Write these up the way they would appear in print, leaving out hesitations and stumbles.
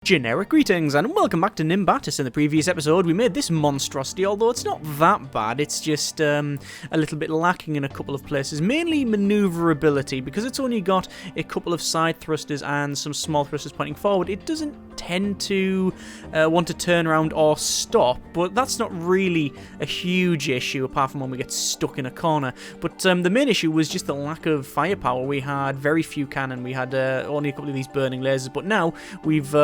Generic greetings and welcome back to Nimbatus. In the previous episode we made this monstrosity, although it's not that bad, it's just a little bit lacking in a couple of places, mainly maneuverability, because it's only got a couple of side thrusters and some small thrusters pointing forward. It doesn't tend to want to turn around or stop, but that's not really a huge issue apart from when we get stuck in a corner. But the main issue was just the lack of firepower. We had very few cannon, we had only a couple of these burning lasers, but now we've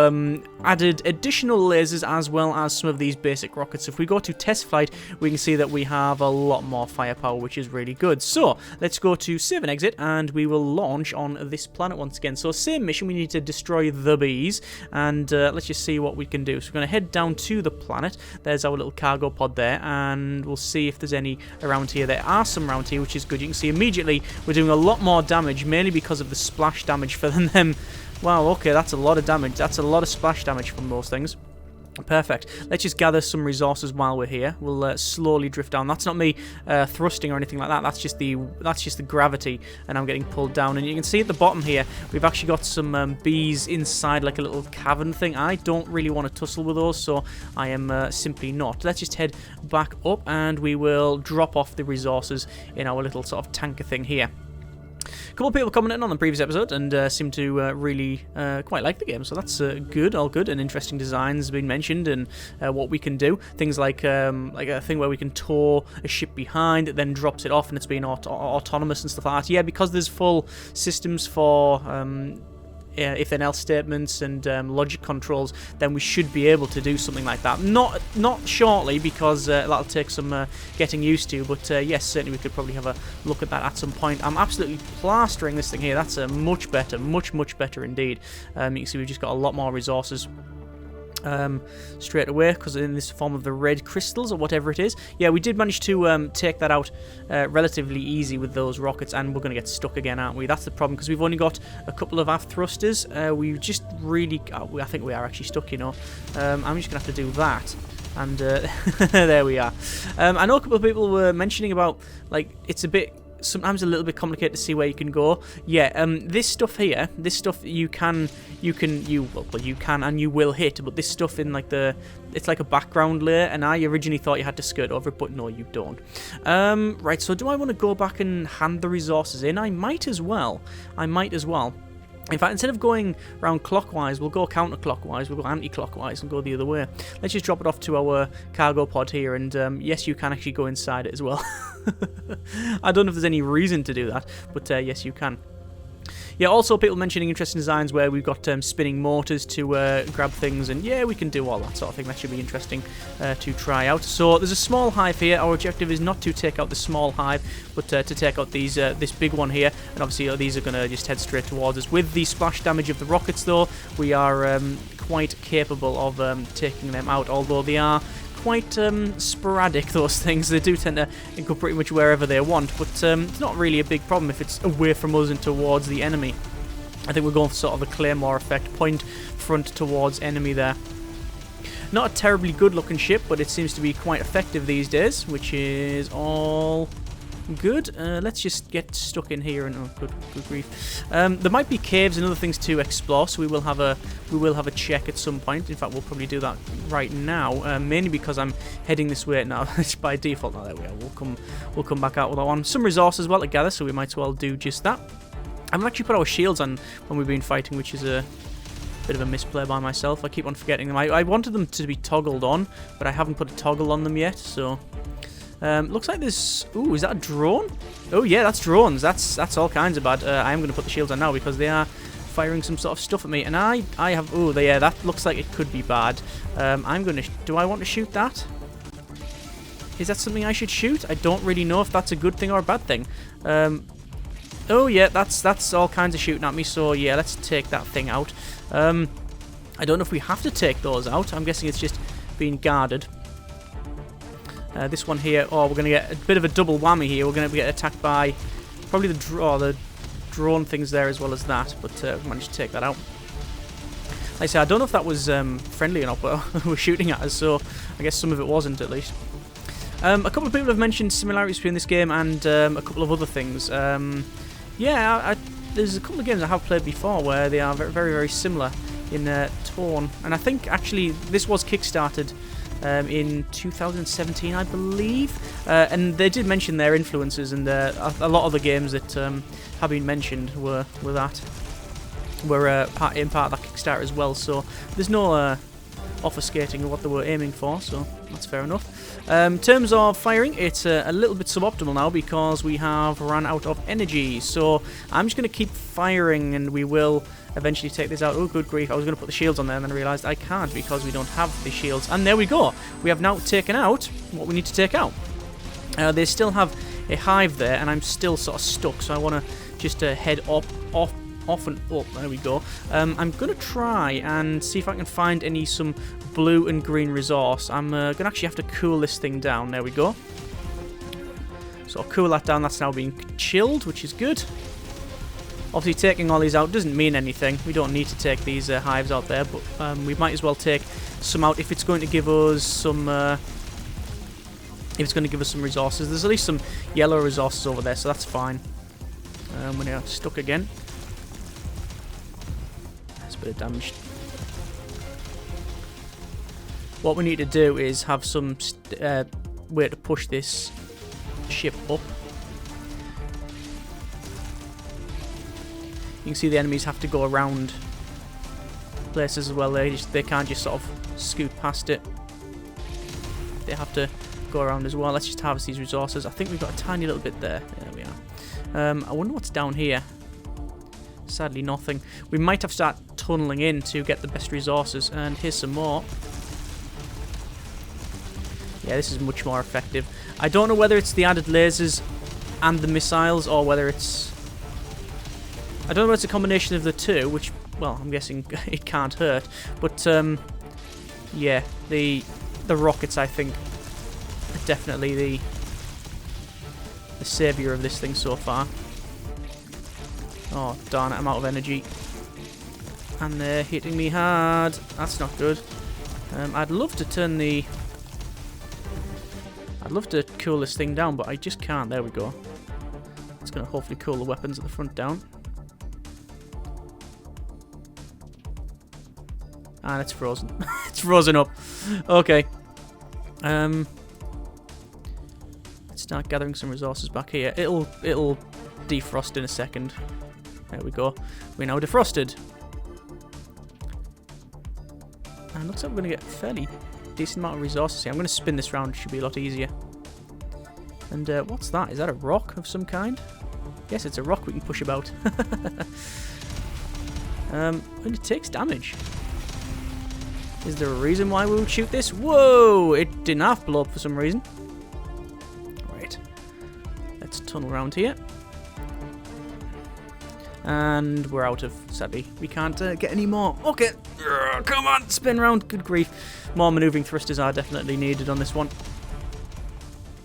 added additional lasers as well as some of these basic rockets. If we go to test flight, we can see that we have a lot more firepower, which is really good. So let's go to save and exit and we will launch on this planet once again. So same mission, we need to destroy the bees, and let's just see what we can do. So we're going to head down to the planet. There's our little cargo pod there, and we'll see if there's any around here. There are some around here, which is good. You can see immediately we're doing a lot more damage, mainly because of the splash damage for them. Wow, okay, that's a lot of damage. That's a lot of splash damage from those things. Perfect. Let's just gather some resources while we're here. We'll slowly drift down. That's not me thrusting or anything like that. That's just the gravity, and I'm getting pulled down. And you can see at the bottom here, we've actually got some bees inside like a little cavern thing. I don't really want to tussle with those, so I am simply not. Let's just head back up, and we will drop off the resources in our little sort of tanker thing here. A couple of people commented on the previous episode and seem to really quite like the game, so that's good, all good, and interesting designs been mentioned, and what we can do. Things like a thing where we can tow a ship behind, it then drops it off and it's being autonomous and stuff like that. Yeah, because there's full systems for if then else statements and logic controls, then we should be able to do something like that. Not shortly, because that'll take some getting used to, but yes, certainly we could probably have a look at that at some point. I'm absolutely plastering this thing here. That's much better, much better indeed. You can see we've just got a lot more resources straight away, because in this form of the red crystals or whatever it is. Yeah, we did manage to take that out relatively easy with those rockets, and we're going to get stuck again, aren't we? That's the problem, because we've only got a couple of aft thrusters. We just really, I think we are actually stuck, you know. I'm just going to have to do that, and there we are. I know a couple of people were mentioning about, like, it's a bit, sometimes a little bit complicated to see where you can go. Yeah, this stuff here, this stuff you can and you will hit, but this stuff in like it's like a background layer, and I originally thought you had to skirt over it, but no, you don't. Right, so do I want to go back and hand the resources in? I might as well. In fact, instead of going round clockwise, we'll go counterclockwise, we'll go anti-clockwise and go the other way. Let's just drop it off to our cargo pod here, and yes, you can actually go inside it as well. I don't know if there's any reason to do that, but yes, you can. Yeah, also people mentioning interesting designs where we've got spinning motors to grab things, and yeah, we can do all that sort of thing. That should be interesting to try out. So there's a small hive here. Our objective is not to take out the small hive, but to take out these this big one here, and obviously these are going to just head straight towards us. With the splash damage of the rockets, though, we are quite capable of taking them out, although they are quite sporadic, those things. They do tend to go pretty much wherever they want, but it's not really a big problem if it's away from us and towards the enemy. I think we're going for sort of a claymore effect, point front towards enemy there. Not a terribly good looking ship, but it seems to be quite effective these days, which is all good. Let's just get stuck in here, and oh, good grief. There might be caves and other things to explore, so we will have a check at some point. In fact, we'll probably do that right now, mainly because I'm heading this way now. It's by default. Now there we are. We'll come back out with that one. Some resources as well to gather, so we might as well do just that. I've actually put our shields on when we've been fighting, which is a bit of a misplay by myself. I keep on forgetting them. I wanted them to be toggled on, but I haven't put a toggle on them yet, so. Looks like there's... Ooh, is that a drone? Oh yeah, that's drones. That's all kinds of bad. I am going to put the shields on now because they are firing some sort of stuff at me, and I have... Oh, yeah, that looks like it could be bad. I'm going to... Do I want to shoot that? Is that something I should shoot? I don't really know if that's a good thing or a bad thing. Oh yeah, that's all kinds of shooting at me, so yeah, let's take that thing out. I don't know if we have to take those out. I'm guessing it's just being guarded. This one here, oh, we're going to get a bit of a double whammy here. We're going to get attacked by probably the drone things there as well as that, but we managed to take that out. Like I say, I don't know if that was friendly or not, but we're shooting at us, so I guess some of it wasn't at least. A couple of people have mentioned similarities between this game and a couple of other things. Yeah, there's a couple of games I have played before where they are very, very similar. in Torn. And I think actually this was kickstarted in 2017, I believe. And they did mention their influences, and a lot of the games that have been mentioned were part of that Kickstarter as well. So there's no obfuscating of what they were aiming for, so that's fair enough. In terms of firing, it's a little bit suboptimal now because we have run out of energy. So I'm just going to keep firing, and we will eventually take this out. Oh, good grief. I was going to put the shields on there, and then I realised I can't because we don't have the shields. And there we go. We have now taken out what we need to take out. They still have a hive there, and I'm still sort of stuck, so I want to just head off and up. There we go. I'm going to try and see if I can find some blue and green resource. I'm going to actually have to cool this thing down. There we go. So I'll cool that down. That's now being chilled, which is good. Obviously, taking all these out doesn't mean anything. We don't need to take these hives out there, but we might as well take some out if it's going to give us some... resources. There's at least some yellow resources over there, so that's fine. We're now stuck again. That's a bit of damage. What we need to do is have some way to push this ship up. You can see the enemies have to go around places as well. They can't just sort of scoot past it. They have to go around as well. Let's just harvest these resources. I think we've got a tiny little bit there. There we are. I wonder what's down here. Sadly, nothing. We might have to start tunneling in to get the best resources. And here's some more. Yeah, this is much more effective. I don't know whether it's the added lasers and the missiles, or whether it's... I don't know whether it's a combination of the two, which, well, I'm guessing it can't hurt. But, yeah, the rockets, I think, are definitely the saviour of this thing so far. Oh, darn it, I'm out of energy. And they're hitting me hard. That's not good. I'd love to turn the... I'd love to cool this thing down, but I just can't. There we go. It's going to hopefully cool the weapons at the front down. And it's frozen. It's frozen up. Okay. Let's start gathering some resources back here. It'll defrost in a second. There we go. We're now defrosted. And looks like we're going to get a fairly decent amount of resources here. I'm going to spin this round. It should be a lot easier. And what's that? Is that a rock of some kind? Yes, it's a rock we can push about. And it takes damage. Is there a reason why we would shoot this? Whoa! It didn't half blow up for some reason. Right. Let's tunnel around here. And we're out of... Sadly, we can't get any more. Okay. Come on, spin round. Good grief. More maneuvering thrusters are definitely needed on this one.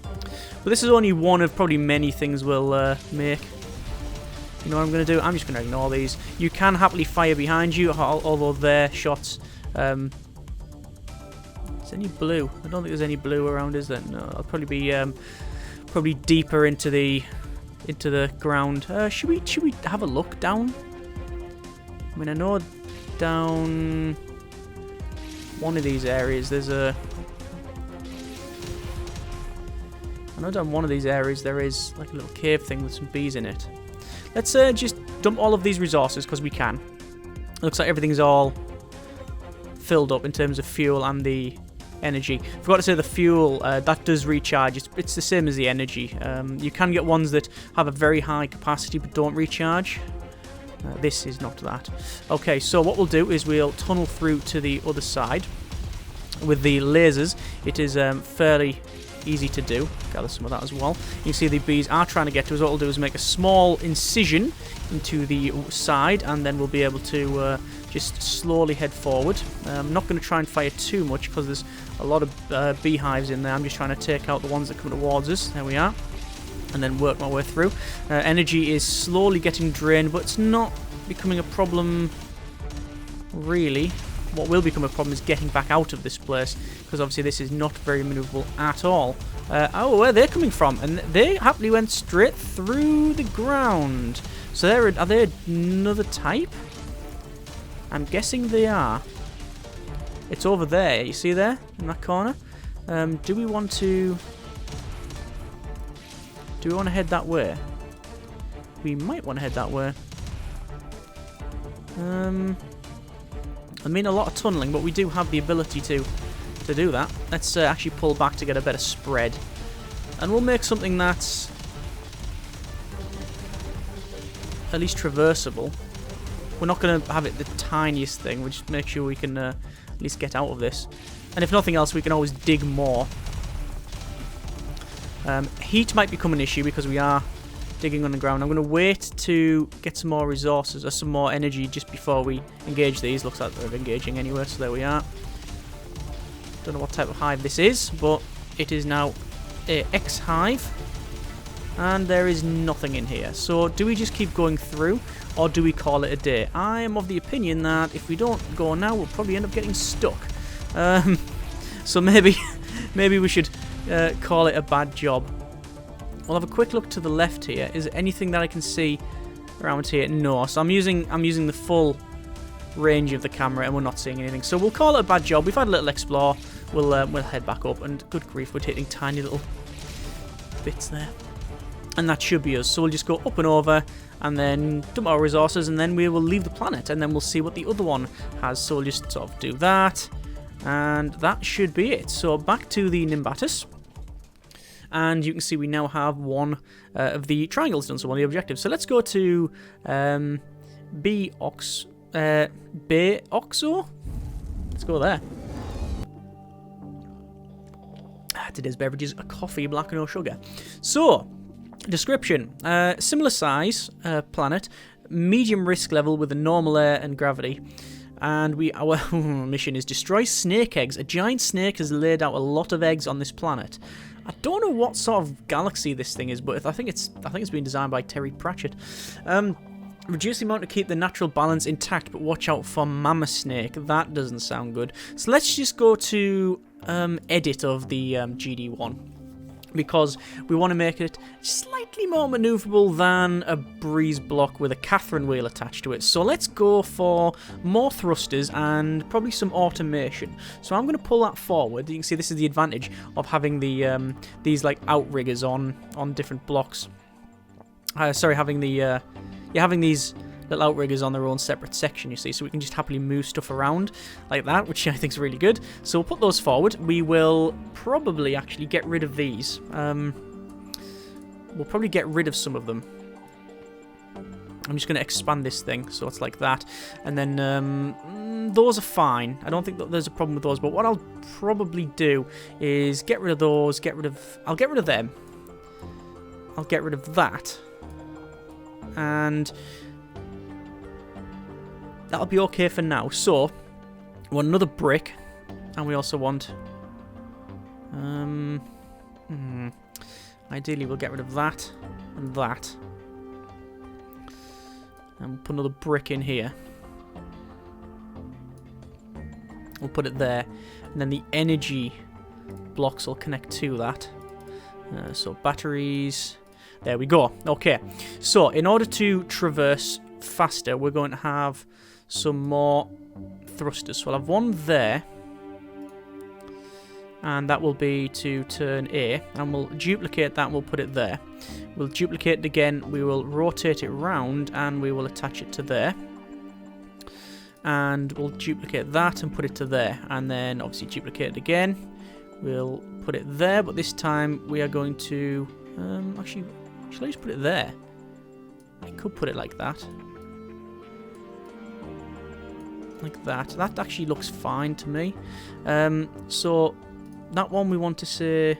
But this is only one of probably many things we'll make. You know what I'm going to do? I'm just going to ignore these. You can happily fire behind you, although their shots... is any blue? I don't think there's any blue around, is there? No, I'll probably be probably deeper into the ground. Should we have a look down? I mean, I know down one of these areas there's a... I know down one of these areas there is like a little cave thing with some bees in it. Let's just dump all of these resources because we can. It looks like everything's all filled up in terms of fuel and the energy. Forgot to say the fuel, that does recharge. It's the same as the energy. You can get ones that have a very high capacity but don't recharge. This is not that. Okay, so what we'll do is we'll tunnel through to the other side. With the lasers, it is fairly easy to do. Gather some of that as well. You can see the bees are trying to get to us. What we'll do is make a small incision into the side, and then we'll be able to just slowly head forward. I'm not going to try and fire too much because there's a lot of beehives in there. I'm just trying to take out the ones that come towards us. There we are. And then work my way through. Energy is slowly getting drained, but it's not becoming a problem really. What will become a problem is getting back out of this place, because obviously this is not very maneuverable at all. Oh, where are they coming from? And they happily went straight through the ground. So are they another type? I'm guessing they are. It's over there. You see there? In that corner? Do we want to... Do we want to head that way? We might want to head that way. I mean, a lot of tunneling, but we do have the ability to do that. Let's actually pull back to get a better spread. And we'll make something that's at least traversable. We're not going to have it the tiniest thing. We'll just make sure we can at least get out of this. And if nothing else, we can always dig more. Heat might become an issue because we are digging underground. I'm going to wait to get some more resources or some more energy just before we engage these. Looks like they're engaging anyway, so there we are. Don't know what type of hive this is, but it is now a X hive. And there is nothing in here. So do we just keep going through, or do we call it a day? I am of the opinion that if we don't go now, we'll probably end up getting stuck. So maybe we should call it a bad job. We'll have a quick look to the left here. Is there anything that I can see around here? No. So I'm using the full range of the camera, and we're not seeing anything. So we'll call it a bad job. We've had a little explore. We'll head back up, and good grief, we're hitting tiny little bits there. And that should be us. So we'll just go up and over, and then dump our resources, and then we will leave the planet, and then we'll see what the other one has. So we'll just sort of do that, and that should be it. So back to the Nimbatus. And you can see we now have one of the triangles done, so one of the objectives. So let's go to B-Oxo. Let's go there. Today's beverages are coffee, black, no sugar. So, description. Similar size planet, medium risk level with a normal air and gravity. And our mission is destroy snake eggs. A giant snake has laid out a lot of eggs on this planet. I don't know what sort of galaxy this thing is, but I think it's been designed by Terry Pratchett. Reduce the amount to keep the natural balance intact, but watch out for mama snake. That doesn't sound good. So let's just go to edit of the GD1. Because we want to make it slightly more maneuverable than a breeze block with a Catherine wheel attached to it. So let's go for more thrusters and probably some automation. So I'm going to pull that forward. You can see this is the advantage of having the these like outriggers on different blocks. Sorry, having these little outriggers on their own separate section, you see, so we can just happily move stuff around like that, which I think is really good. So we'll put those forward. We will probably actually get rid of these. We'll probably get rid of some of them. I'm just going to expand this thing, so it's like that. And then those are fine. I don't think that there's a problem with those, but what I'll probably do is get rid of those, I'll get rid of them. I'll get rid of that. And that'll be okay for now. So, we want another brick, and we also want... ideally, we'll get rid of that and that. And we'll put another brick in here. We'll put it there. And then the energy blocks will connect to that. So, batteries... There we go. Okay. So, in order to traverse faster, we're going to have some more thrusters. So I'll have one there, and that will be to turn A, and we'll duplicate that and we'll put it there. We'll duplicate it again, we will rotate it round, and we will attach it to there. And we'll duplicate that and put it to there, and then obviously duplicate it again. We'll put it there, but this time we are going to actually, shall I just put it there? I could put it like that. Like that. That actually looks fine to me. So that one we want to say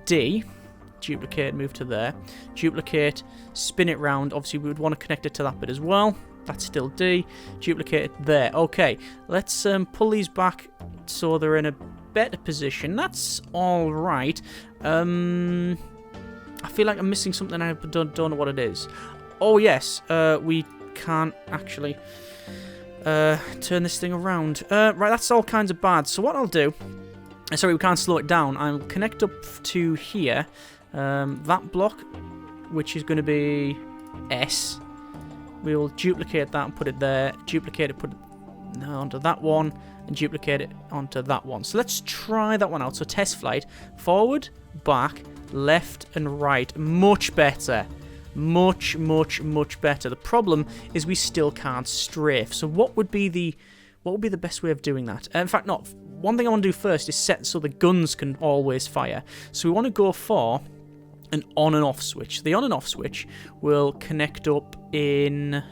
D. Duplicate, move to there. Duplicate, spin it round. Obviously we would want to connect it to that bit as well. That's still D. Duplicate it there. Okay, let's pull these back so they're in a better position. That's alright. I feel like I'm missing something. I don't know what it is. Oh yes, we can't actually turn this thing around. Right, that's all kinds of bad. So what I'll do... Sorry, we can't slow it down. I'll connect up to here. That block, which is going to be S. We will duplicate that and put it there. Duplicate it, put it onto that one and duplicate it onto that one. So let's try that one out. So test flight, forward, back, left and right. Much better. Much, much, much better. The problem is we still can't strafe. So what would be the best way of doing that? In fact, not. One thing I want to do first is set so the guns can always fire. So we want to go for an on and off switch. The on and off switch will connect up in...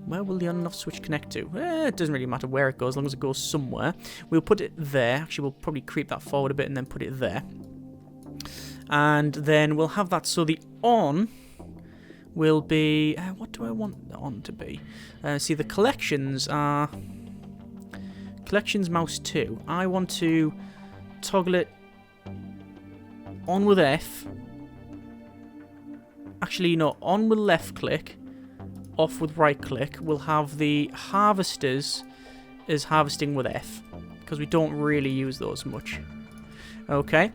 where will the on and off switch connect to? It doesn't really matter where it goes, as long as it goes somewhere. We'll put it there. Actually, we'll probably creep that forward a bit and then put it there. And then we'll have that so the on will be... what do I want the on to be? See, the collections are... Collections mouse 2. I want to toggle it on with F. Actually, no, on with left click. Off with right click. We'll have the harvesters as harvesting with F, because we don't really use those much. Okay,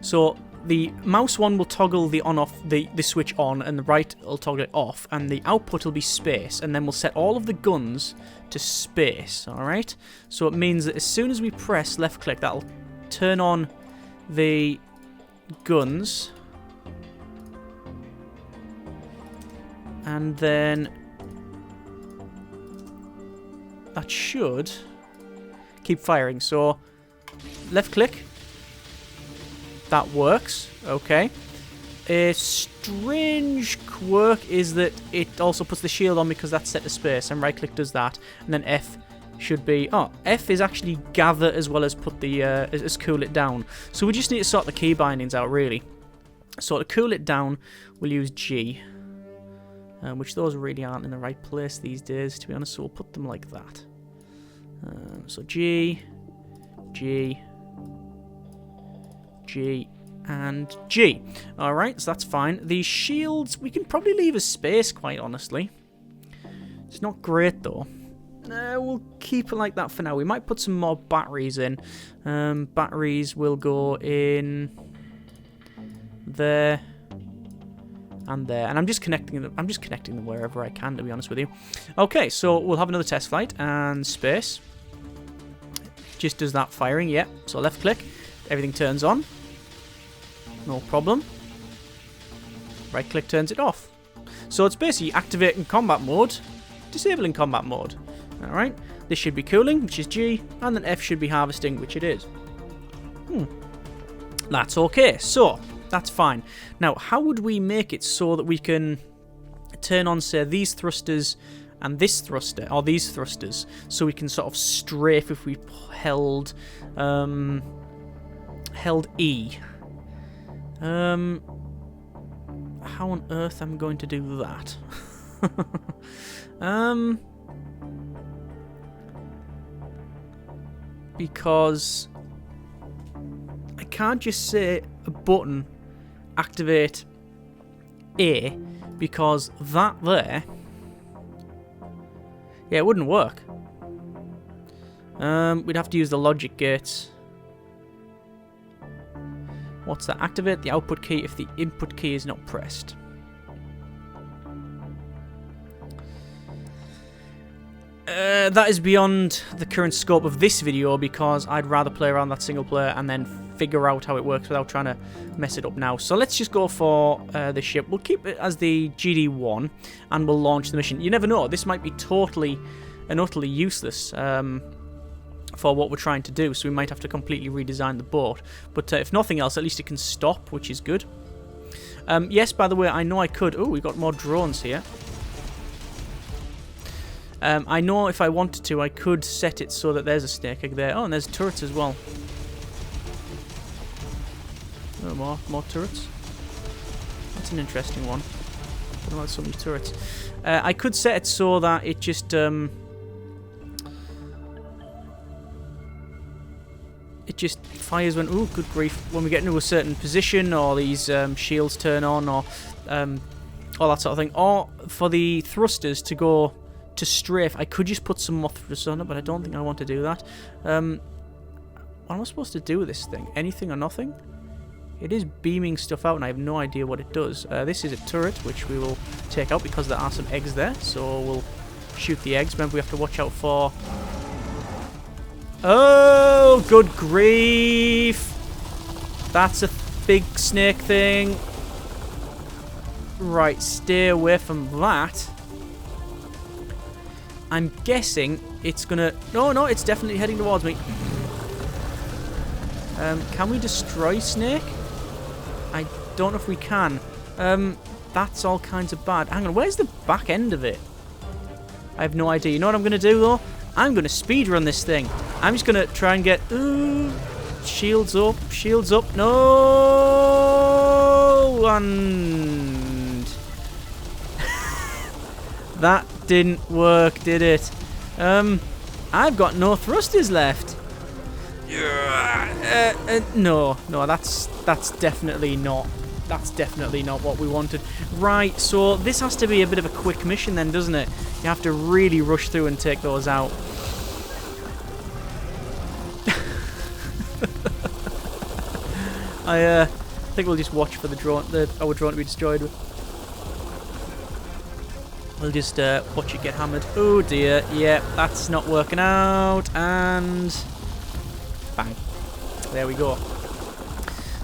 so the mouse one will toggle the on off the switch on, and the right will toggle it off, and the output will be space, and then we'll set all of the guns to space. Alright, so it means that as soon as we press left click, that'll turn on the guns. And then that should keep firing. So left click. That works. Okay. A strange quirk is that it also puts the shield on because that's set to space, and right click does that. And then F should be... Oh, F is actually gather as well as put the as cool it down. So we just need to sort the key bindings out, really. So to cool it down, we'll use G. Which those really aren't in the right place these days, to be honest, so we'll put them like that. So G, G, G, and G. Alright, so that's fine. These shields, we can probably leave as space, quite honestly. It's not great, though. We'll keep it like that for now. We might put some more batteries in. Batteries will go in there. And there, and I'm just connecting them wherever I can, to be honest with you. Okay, so we'll have another test flight and space. Just does that firing, yeah. So left click, everything turns on. No problem. Right click turns it off. So it's basically activating combat mode, disabling combat mode. Alright, this should be cooling, which is G, and then F should be harvesting, which it is. That's okay, so that's fine. Now, how would we make it so that we can turn on, say, these thrusters and this thruster, or these thrusters, so we can sort of strafe if we held E? How on earth am I going to do that? Because I can't just say a button activate A, because that there, yeah, it wouldn't work. We'd have to use the logic gates. What's that? Activate the output key if the input key is not pressed. That is beyond the current scope of this video, because I'd rather play around that single player and then figure out how it works without trying to mess it up now. So let's just go for the ship. We'll keep it as the GD1 and we'll launch the mission. You never know, this might be totally and utterly useless for what we're trying to do, so we might have to completely redesign the boat. But if nothing else, at least it can stop, which is good. Yes, by the way, I know I could... Oh, we've got more drones here. I know if I wanted to, I could set it so that there's a snake egg there. Oh, and there's turrets as well. Oh, more turrets. That's an interesting one. I don't know, so many turrets. I could set it so that it just fires when... Oh, good grief. When we get into a certain position, or these shields turn on, or all that sort of thing. Or for the thrusters to go to strafe, I could just put some more thrusters on it, but I don't think I want to do that. What am I supposed to do with this thing? Anything or nothing? It is beaming stuff out, and I have no idea what it does. This is a turret, which we will take out because there are some eggs there, so we'll shoot the eggs. Remember, we have to watch out for... Oh, good grief. That's a big snake thing. Right, stay away from that. I'm guessing it's gonna... No, it's definitely heading towards me. Can we destroy snake? I don't know if we can. That's all kinds of bad. Hang on, where's the back end of it? I have no idea. You know what I'm going to do, though? I'm going to speedrun this thing. I'm just going to try and get... shields up, shields up. No! And... that didn't work, did it? I've got no thrusters left. No, that's definitely not. That's definitely not what we wanted. Right, so this has to be a bit of a quick mission then, doesn't it? You have to really rush through and take those out. I think we'll just watch for the drone, our drone to be destroyed. We'll just watch it get hammered. Oh dear, yeah, that's not working out. And bang, there we go.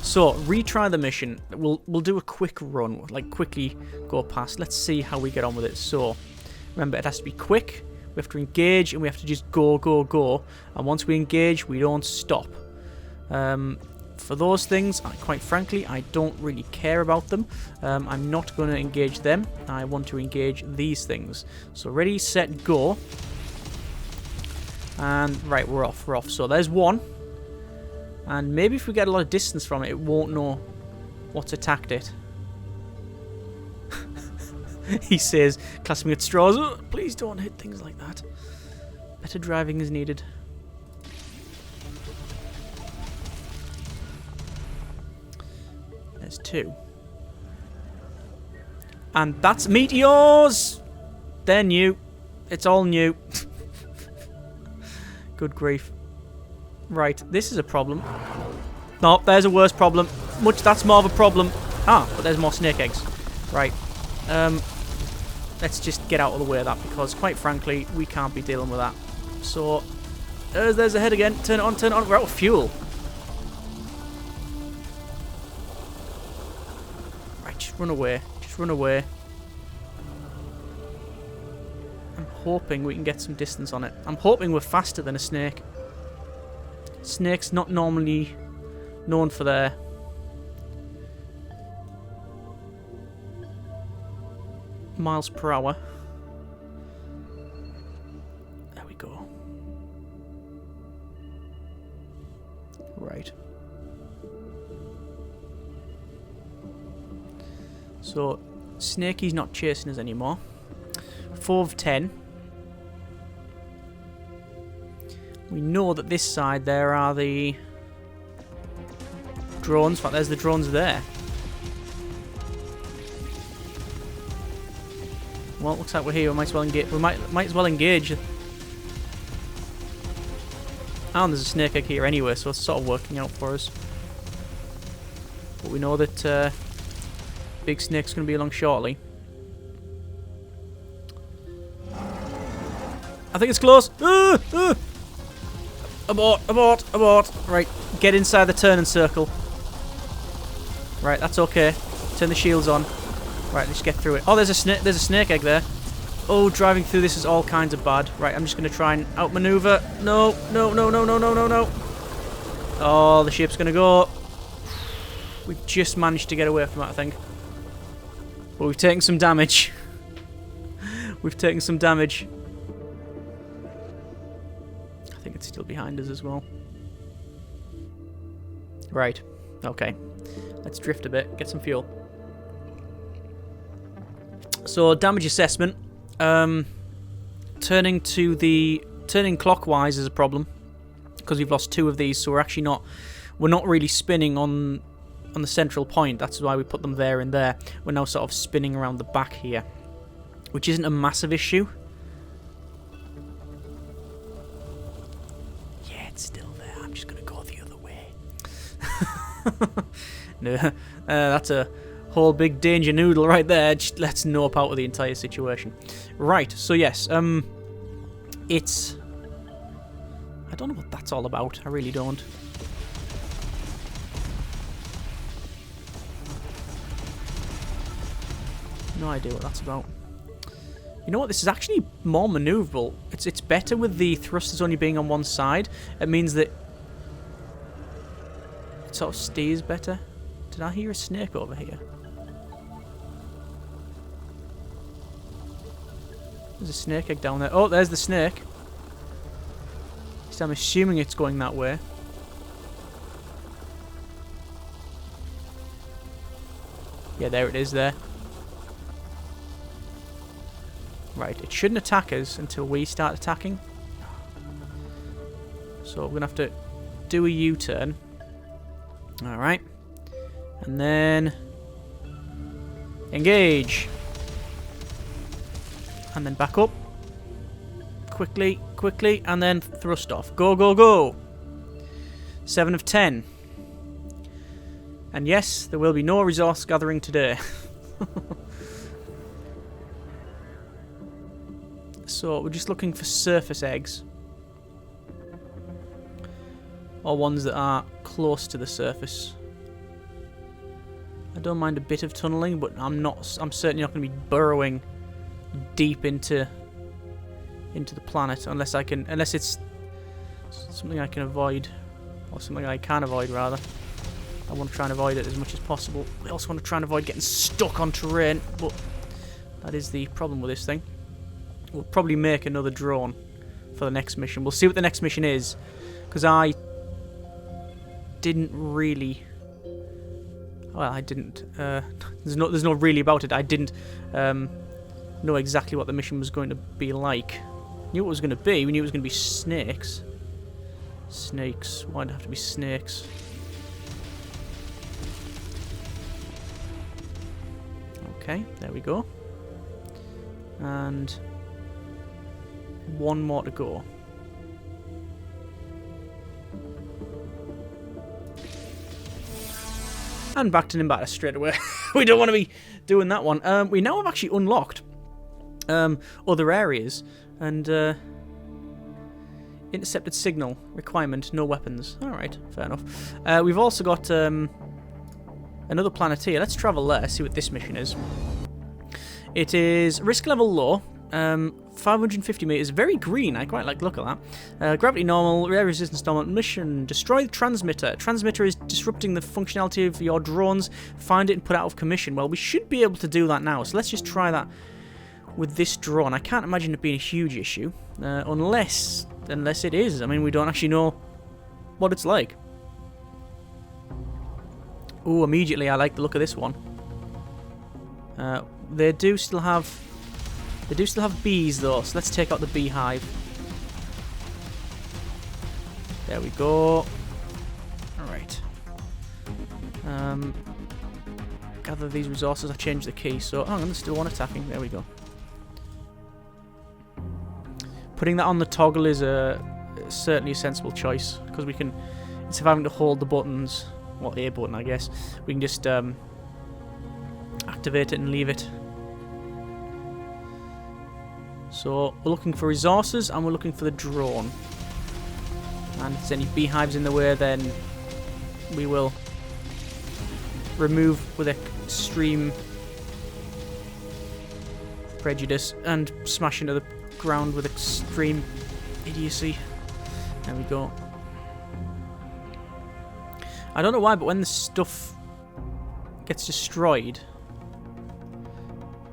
So, retry the mission. We'll do a quick run, like quickly go past. Let's see how we get on with it. So, remember, it has to be quick. We have to engage, and we have to just go, go, go. And once we engage, we don't stop. For those things, quite frankly, I don't really care about them. I'm not going to engage them. I want to engage these things. So, ready, set, go. And, right, we're off. So, there's one. And maybe if we get a lot of distance from it, it won't know what's attacked it. He says, clasping at straws, oh, please don't hit things like that. Better driving is needed. There's two. And that's meteors! They're new. It's all new. Good grief. Right, this is a problem. No, there's a worse problem. That's more of a problem. Ah, but there's more snake eggs. Right. Let's just get out of the way of that, because quite frankly, we can't be dealing with that. So, there's a head again. Turn it on, turn it on. We're out of fuel. Right, just run away. Just run away. I'm hoping we can get some distance on it. I'm hoping we're faster than a snake. Snakes not normally known for their miles per hour. There we go. Right. So, Snakey's not chasing us anymore. 4 of 10. We know that this side there are the drones. In fact, there's the drones there. Well, looks like we're here. We might as well engage. We might as well engage. And there's a snake egg here anyway, so it's sort of working out for us. But we know that big snake's going to be along shortly. I think it's close. Abort, abort, abort. Right, get inside the turning circle. Right, that's okay. Turn the shields on. Right, let's get through it. Oh, there's a snake egg there. Oh, driving through this is all kinds of bad. Right, I'm just going to try and outmaneuver. No, no, no, no, no, no, no, no. Oh, the ship's going to go. We've just managed to get away from that, I think. But we've taken some damage. We've taken some damage. I think it's still behind us as well. Right. Okay. Let's drift a bit. Get some fuel. So, damage assessment. Turning clockwise is a problem because we've lost 2 of these, so we're not really spinning on the central point. That's why we put them there and there. We're now sort of spinning around the back here, which isn't a massive issue. Yeah, it's still there. I'm just gonna go the other way. No, that's a whole big danger noodle right there. Just let's nope out of the entire situation. Right, so yes, it's... I don't know what that's all about. I really don't. No idea what that's about. You know what? This is actually more maneuverable. It's better with the thrusters only being on one side. It means that it sort of stays better. Did I hear a snake over here? There's a snake egg down there. Oh, there's the snake. So I'm assuming it's going that way. Yeah, there it is there. Right, it shouldn't attack us until we start attacking. So we're going to have to do a U-turn. Alright. And then... engage. And then back up. Quickly, quickly, and then thrust off. Go, go, go! 7 of 10. And yes, there will be no resource gathering today. So we're just looking for surface eggs. Or ones that are close to the surface. I don't mind a bit of tunneling, but I'm certainly not going to be burrowing deep into the planet unless it's something I can avoid, or something I can avoid rather. I want to try and avoid it as much as possible. I also want to try and avoid getting stuck on terrain, but that is the problem with this thing. We'll probably make another drone for the next mission. We'll see what the next mission is, because I didn't really... Well, I didn't. There's no really about it. I didn't know exactly what the mission was going to be like. Knew what it was going to be. We knew it was going to be snakes. Snakes. Why'd it have to be snakes? Okay, there we go. And one more to go. And back to Nimbatus straight away. We don't want to be doing that one. We now have actually unlocked other areas. And intercepted signal requirement, no weapons. Alright, fair enough. We've also got another planet here. Let's travel there, see what this mission is. It is risk level low. 550 meters, very green. I quite like the look of that. Gravity normal, air resistance normal. Mission: destroy the transmitter. Transmitter is disrupting the functionality of your drones. Find it and put it out of commission. Well, we should be able to do that now. So let's just try that with this drone. I can't imagine it being a huge issue, unless it is. I mean, we don't actually know what it's like. Ooh, immediately I like the look of this one. They do still have bees though, so let's take out the beehive. There we go. Alright. Gather these resources. I changed the key, so hang on, there's still one attacking. There we go. Putting that on the toggle is certainly a sensible choice, because we can, instead of having to hold the buttons, well, A button I guess, we can just activate it and leave it. So we're looking for resources and we're looking for the drone. And if there's any beehives in the way, then we will remove with extreme prejudice and smash into the ground with extreme idiocy. There we go. I don't know why, but when the stuff gets destroyed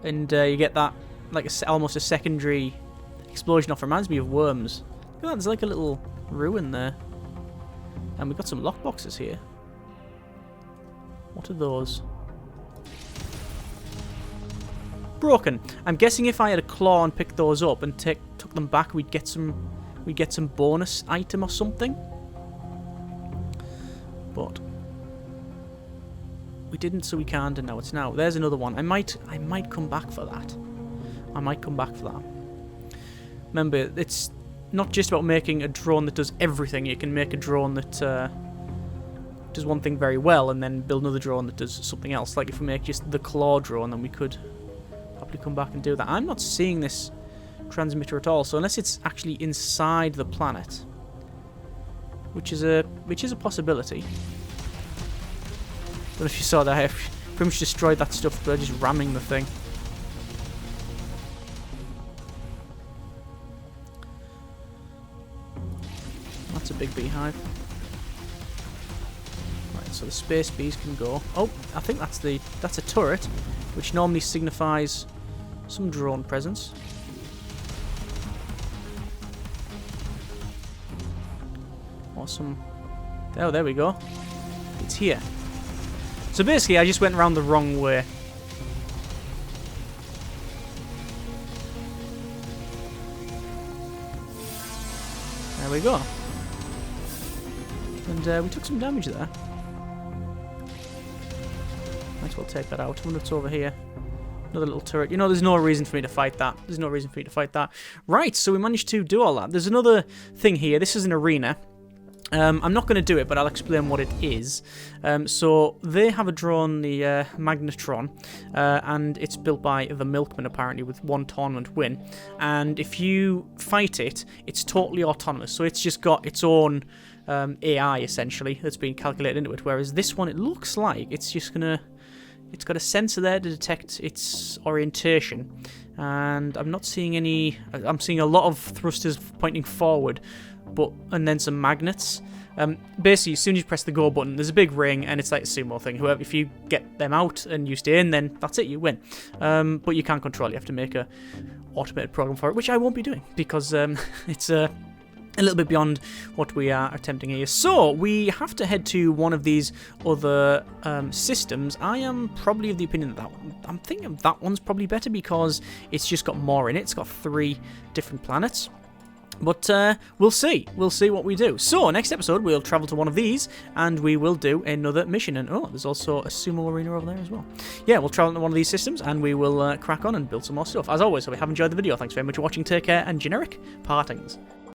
and you get that like almost a secondary explosion off, reminds me of Worms. Look at that, there's like a little ruin there. And we've got some lockboxes here. What are those? Broken. I'm guessing if I had a claw and picked those up and took them back, we'd get some bonus item or something. But we didn't, so we can't, and now it's now. There's another one. I might come back for that. I might come back for that. Remember, it's not just about making a drone that does everything. You can make a drone that does one thing very well and then build another drone that does something else. Like if we make just the claw drone, then we could probably come back and do that. I'm not seeing this transmitter at all, so unless it's actually inside the planet, which is a possibility. Don't know if you saw that. I pretty much destroyed that stuff by just ramming the thing. That's a big beehive. Right, so the space bees can go. Oh, I think that's a turret, which normally signifies some drone presence. Or some... Oh, there we go. It's here. So basically, I just went around the wrong way. There we go. And we took some damage there. Might as well take that out. I wonder what's over here. Another little turret. You know, there's no reason for me to fight that. There's no reason for me to fight that. Right, so we managed to do all that. There's another thing here. This is an arena. I'm not going to do it, but I'll explain what it is. So they have a drone, the Magnetron, and it's built by the Milkman, apparently, with 1 tournament win. And if you fight it, it's totally autonomous. So it's just got its own AI, essentially, that's been calculated into it. Whereas this one, it looks like it's just going to... It's got a sensor there to detect its orientation. And I'm not seeing any... I'm seeing a lot of thrusters pointing forward, and then some magnets. Basically, as soon as you press the go button, there's a big ring, and it's like a sumo thing. Whoever, if you get them out and you stay in, then that's it, you win. But you can't control it. You have to make a automated program for it, which I won't be doing because it's a little bit beyond what we are attempting here. So we have to head to one of these other systems. I am probably of the opinion that I'm thinking that one's probably better because it's just got more in it. It's got 3 different planets. But we'll see. We'll see what we do. So, next episode, we'll travel to one of these, and we will do another mission. And, oh, there's also a sumo arena over there as well. Yeah, we'll travel to one of these systems, and we will crack on and build some more stuff. As always, if you have enjoyed the video, thanks very much for watching. Take care, and generic partings.